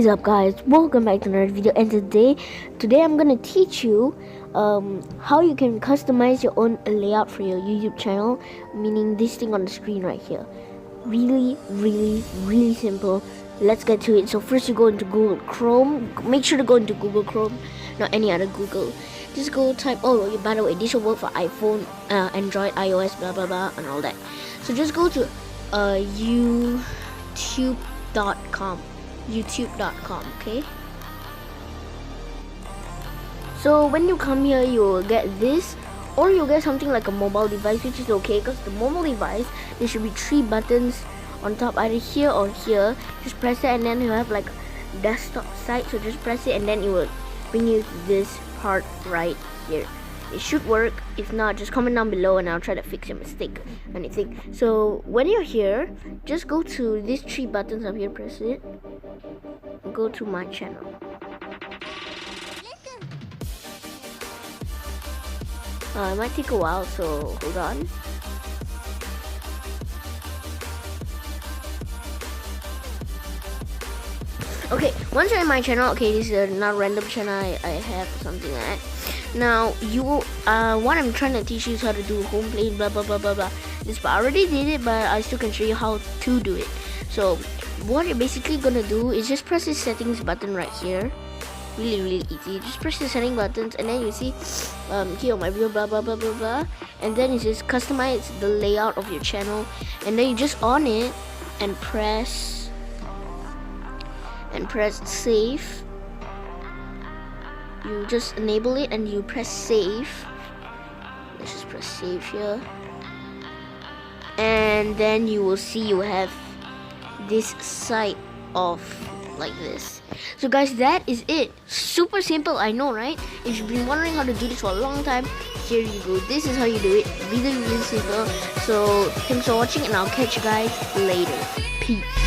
up, guys? Welcome back to another video. And today I'm gonna teach you how you can customize your own layout for your YouTube channel, meaning this thing on the screen right here. Really simple. Let's get to it. So first you go into Google Chrome. Make sure to go into Google Chrome, not any other Google. Just go type, oh, by the way, this will work for iPhone, Android, iOS, blah blah blah, and all that. So just go to youtube.com, okay? So when you come here, you will get this, or you'll get something like a mobile device, which is okay, because the mobile device, there should be 3 buttons on top, either here or here. Just press it, and then you have like desktop site, so just press it, and then it will bring you to this part right here. It should work. If not, just comment down below and I'll try to fix your mistake, anything. So when you're here, just go to these 3 buttons up here, press it, and go to my channel. It might take a while, so hold on. Okay, once you're in my channel, okay, this is not a random channel I have, something like that. Now you will, what I'm trying to teach you is how to do home plane, blah blah blah blah blah. This part I already did it, but I still can show you how to do it. So what you're basically gonna do is just press this settings button right here. Really easy. Just press the setting buttons, and then you see here on my video, blah blah blah blah blah, and then you just customize the layout of your channel, and then you just on it and press save. You just enable it and you press save. Let's just press save here, and then you will see you have this site of like this. So guys, that is it. Super simple, I know, right? If you've been wondering how to do this for a long time, here you go. This is how you do it. Really simple. So thanks for watching, and I'll catch you guys later. Peace.